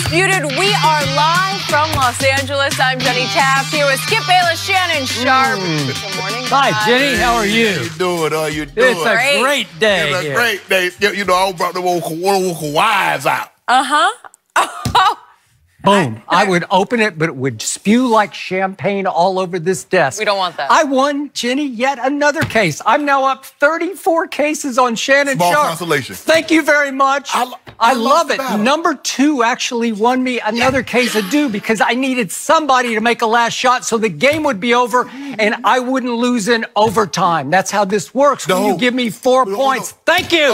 Undisputed, we are live from Los Angeles. I'm Jenny Taft here with Skip Bayless, Shannon Sharp. Good morning, guys. Hi, Jenny. How are you? How you doing? How you doing? It's a great day. It's a great day. You know, I brought the old Kawhis out. Uh-huh. Boom. I would open it, but it would spew like champagne all over this desk. We don't want that. I won, Jenny, yet another case. I'm now up 34 cases on Shannon Small Sharp. consolation. Thank you very much. I love it. battle. Number 2 actually won me another case of due because I needed somebody to make a last shot so the game would be over and I wouldn't lose in overtime. That's how this works. When you give me 4 points. Thank you.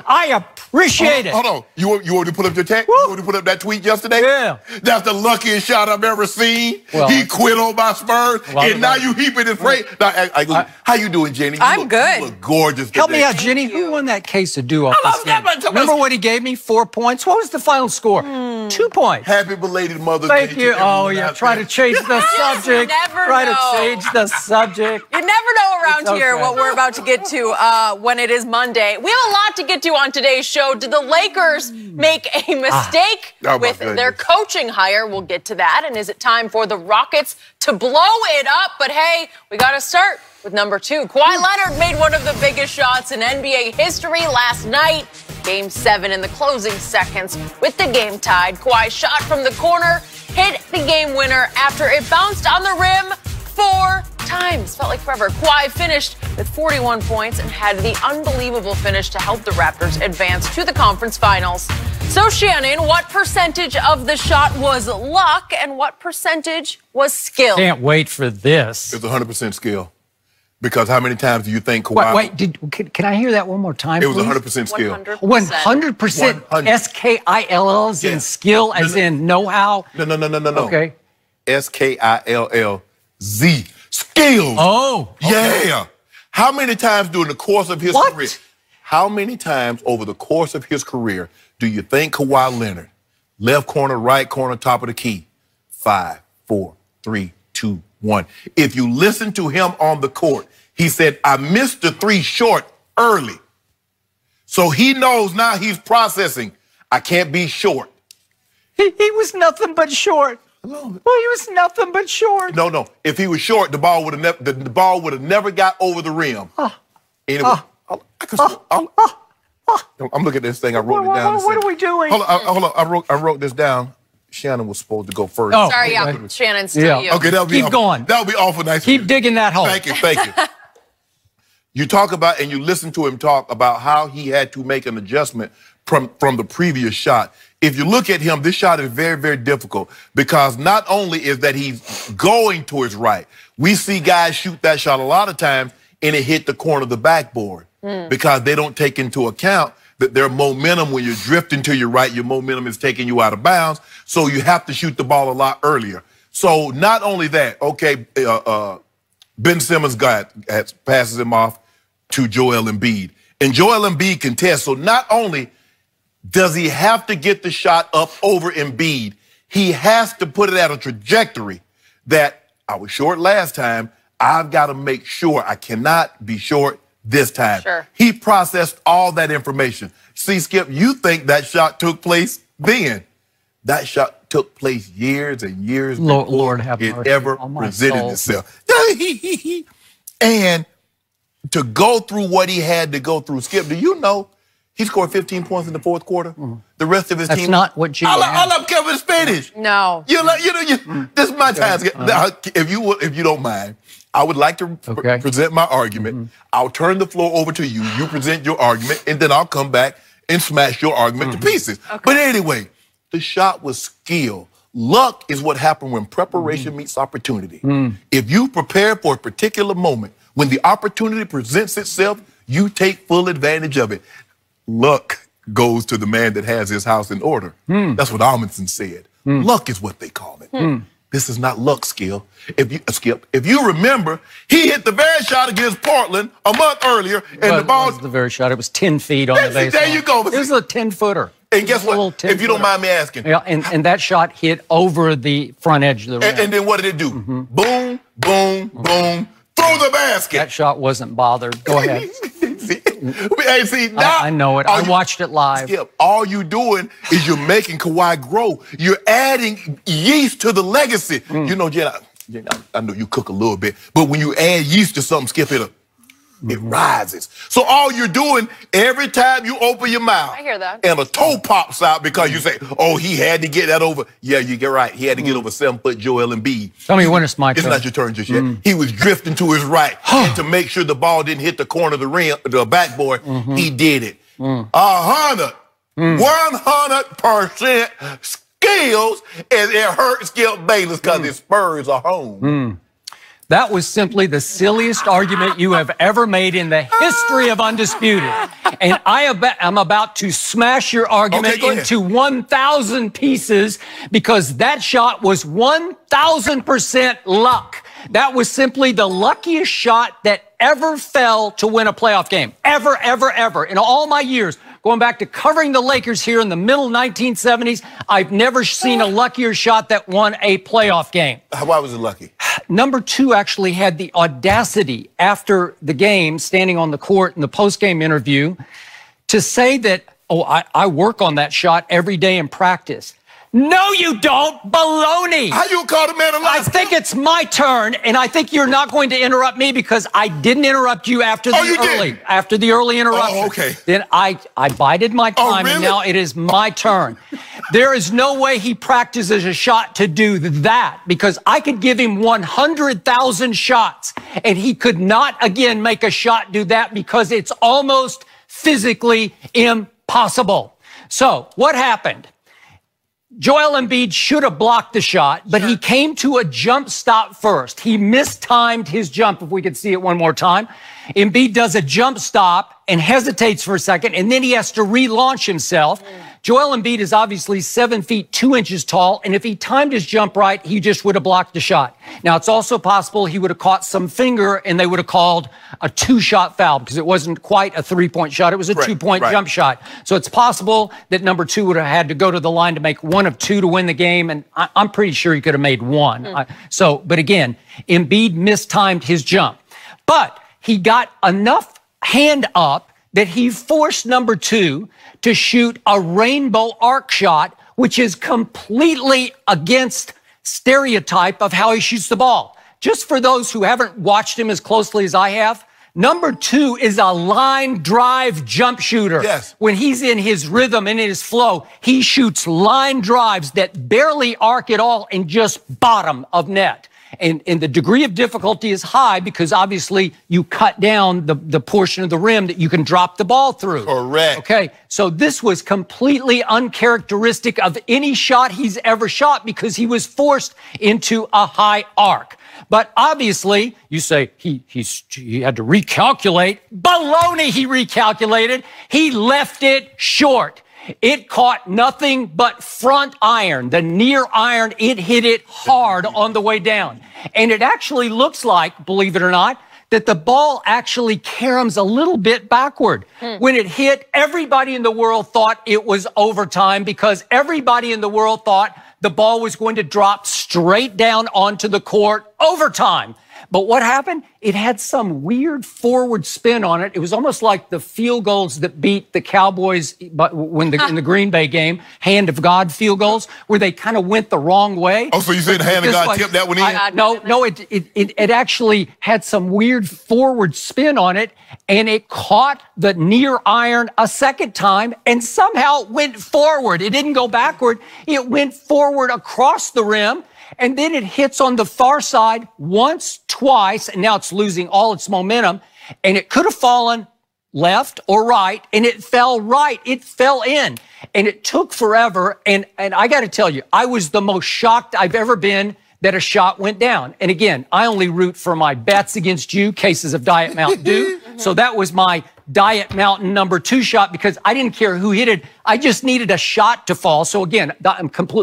I appreciate it. Hold on. You want to put up your text? You want to put up that tweet yesterday? Yeah. That's the luckiest shot I've ever seen. Well, he quit on my Spurs, and now you heaping his praise. How you doing, Jenny? I'm good. You look gorgeous today. Help me out, Jenny. Who won that case of due off this game? Remember what he gave me? 4 points. What was the final score? 2 points. Happy belated Mother's Day. Thank you. Oh, yeah. Try to change the subject. Try to change the subject. You never know around here what we're about to get to when it is Monday. We have a lot to get to on today's show. Did the Lakers make a mistake with their coaching hire? We'll get to that. And is it time for the Rockets to blow it up? But hey, we got to start with number 2. Kawhi Leonard made one of the biggest shots in NBA history last night. Game 7 in the closing seconds with the game tied. Kawhi shot from the corner, hit the game winner after it bounced on the rim 4 times. Felt like forever. Kawhi finished with 41 points and had the unbelievable finish to help the Raptors advance to the conference finals. So, Shannon, what percentage of the shot was luck and what percentage was skill? Can't wait for this. It's 100% skill. Because how many times do you think Kawhi... Wait, can I hear that one more time, It was please? 100% skill. 100% S-K-I-L-L as in skill, as in know-how? No. Okay. S-K-I-L-L-Z. Skill. Oh. Okay. Yeah. How many times during the course of his career... How many times over the course of his career do you think Kawhi Leonard, left corner, right corner, top of the key, 5, 4, 3, 2, 1. If you listen to him on the court, he said, I missed the 3 short early. So he knows now he's processing. I can't be short. He was nothing but short. Well, he was nothing but short. No. If he was short, the ball would have never got over the rim. Anyway, I'm looking at this thing. I wrote it down. What are we doing? Hold on. I wrote this down. Shannon was supposed to go first. Oh, sorry, Shannon, still you. Okay, Keep going. That'll be awful nice. Keep digging that hole. Thank you. You talk about and you listen to him talk about how he had to make an adjustment from the previous shot. If you look at him, this shot is very, very difficult because not only is that he's going to his right, we see guys shoot that shot a lot of times and it hit the corner of the backboard because they don't take into account that their momentum, when you're drifting to your right, your momentum is taking you out of bounds. So you have to shoot the ball a lot earlier. So not only that, okay, Ben Simmons passes him off to Joel Embiid. And Joel Embiid contests. So not only does he have to get the shot up over Embiid, he has to put it at a trajectory that I was short last time. I've got to make sure I cannot be short this time. Sure. He processed all that information. See, Skip, you think that shot took place then. That shot took place years and years before it ever presented itself. And to go through what he had to go through, Skip, do you know he scored 15 points in the 4th quarter? The rest of his team... That's not what you... All up Kevin's finish. No. This is my time. If you don't mind, I would like to present my argument. I'll turn the floor over to you. You present your argument, and then I'll come back and smash your argument to pieces. But anyway, the shot was skill. Luck is what happened when preparation meets opportunity. If you prepare for a particular moment, when the opportunity presents itself, you take full advantage of it. Luck goes to the man that has his house in order. That's what Amundsen said. Luck is what they call it. This is not luck, skill. If you remember, he hit the very shot against Portland a month earlier, and the ball... It was the very shot. It was 10 feet on the baseline. There you go. It was a 10-footer. And guess what? If you don't mind me asking. Yeah, and that shot hit over the front edge of the rim. And then what did it do? Boom, boom, boom. Throw the basket. That shot wasn't bothered. Go ahead. Hey, see, now, I know it. I watched it live. Skip, all you doing is you're making Kawhi grow. You're adding yeast to the legacy. You know, Jen, I know you cook a little bit, but when you add yeast to something, Skip, it rises. So all you're doing, every time you open your mouth, I hear that, and a toe pops out because you say, oh, he had to get that over. Yeah, you get right. He had to get over 7-foot Joel Embiid. Tell me when it's my turn. It's not your turn just yet. He was drifting to his right and to make sure the ball didn't hit the corner of the rim, the backboard. He did it. 100% skills, and it hurt Skip Bayless because his Spurs are home. That was simply the silliest argument you have ever made in the history of Undisputed. And I'm about to smash your argument into 1,000 pieces because that shot was 1,000% luck. That was simply the luckiest shot that ever fell to win a playoff game. Ever, ever, ever. In all my years, going back to covering the Lakers here in the middle 1970s, I've never seen a luckier shot that won a playoff game. Why was it lucky? Number 2 actually had the audacity after the game, standing on the court in the post-game interview, to say that, oh, I work on that shot every day in practice. No, you don't. Baloney. How you call the man a liar? I think it's my turn, and I think you're not going to interrupt me because I didn't interrupt you after the early interruption. Oh, okay. Then I bided my time, and now it is my turn. There is no way he practices a shot to do that because I could give him 100,000 shots, and he could not again make a shot do that because it's almost physically impossible. So what happened? Joel Embiid should have blocked the shot, but he came to a jump stop first. He mistimed his jump, if we could see it one more time. Embiid does a jump stop and hesitates for a second, and then he has to relaunch himself. Joel Embiid is obviously 7 feet 2 inches tall, and if he timed his jump right, he just would have blocked the shot. Now, it's also possible he would have caught some finger, and they would have called a 2-shot foul because it wasn't quite a 3-point shot. It was a 2-point jump shot. So it's possible that number 2 would have had to go to the line to make 1 of 2 to win the game, and I'm pretty sure he could have made 1. But again, Embiid mistimed his jump. But he got enough hand up that he forced number 2 to shoot a rainbow arc shot, which is completely against stereotype of how he shoots the ball. Just for those who haven't watched him as closely as I have, number 2 is a line drive jump shooter. Yes. When he's in his rhythm and in his flow, he shoots line drives that barely arc at all and just bottom of net. And the degree of difficulty is high because obviously you cut down the portion of the rim that you can drop the ball through. Correct. Okay, so this was completely uncharacteristic of any shot he's ever shot because he was forced into a high arc. But obviously, you say he had to recalculate. Baloney, he recalculated. He left it short. It caught nothing but front iron, the near iron. It hit it hard on the way down. And it actually looks like, believe it or not, that the ball actually caroms a little bit backward. When it hit, everybody in the world thought it was overtime because everybody in the world thought the ball was going to drop straight down onto the court overtime. But what happened? It had some weird forward spin on it. It was almost like the field goals that beat the Cowboys in the Green Bay game, hand of God field goals, where they kind of went the wrong way. Oh, so you said the hand of God tipped that one in? No, it actually had some weird forward spin on it, and it caught the near iron a second time and somehow went forward. It didn't go backward. It went forward across the rim. And then it hits on the far side once, twice, and now it's losing all its momentum. And it could have fallen left or right, and it fell right. It fell in, and it took forever. And I got to tell you, I was the most shocked I've ever been that a shot went down. And again, I only root for my bets against you, cases of Diet Mountain Dew. So that was my Diet Mountain number 2 shot because I didn't care who hit it. I just needed a shot to fall. So again,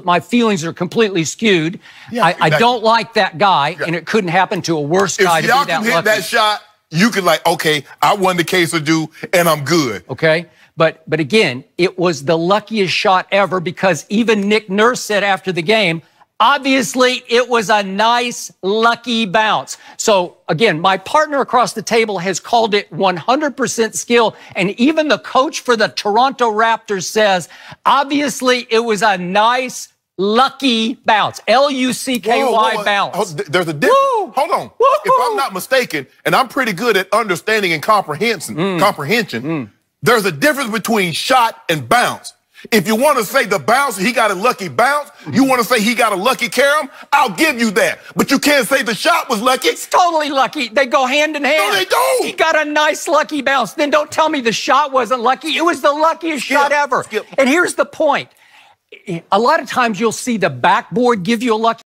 my feelings are completely skewed. Yeah, I don't like that guy, and it couldn't happen to a worse guy to be that lucky. If y'all can hit that shot, you can okay, I won the case of Dew, and I'm good. Okay, but again, it was the luckiest shot ever because even Nick Nurse said after the game, Obviously, it was a nice, lucky bounce. So, again, my partner across the table has called it 100% skill, and even the coach for the Toronto Raptors says, obviously, it was a nice, lucky bounce. L-U-C-K-Y bounce. There's a difference. Hold on. If I'm not mistaken, and I'm pretty good at understanding and comprehension, there's a difference between shot and bounce. If you want to say the bounce, he got a lucky bounce, you want to say he got a lucky carom, I'll give you that. But you can't say the shot was lucky. It's totally lucky. They go hand in hand. No, they don't. He got a nice lucky bounce. Then don't tell me the shot wasn't lucky. It was the luckiest shot ever. And here's the point. A lot of times you'll see the backboard give you a lucky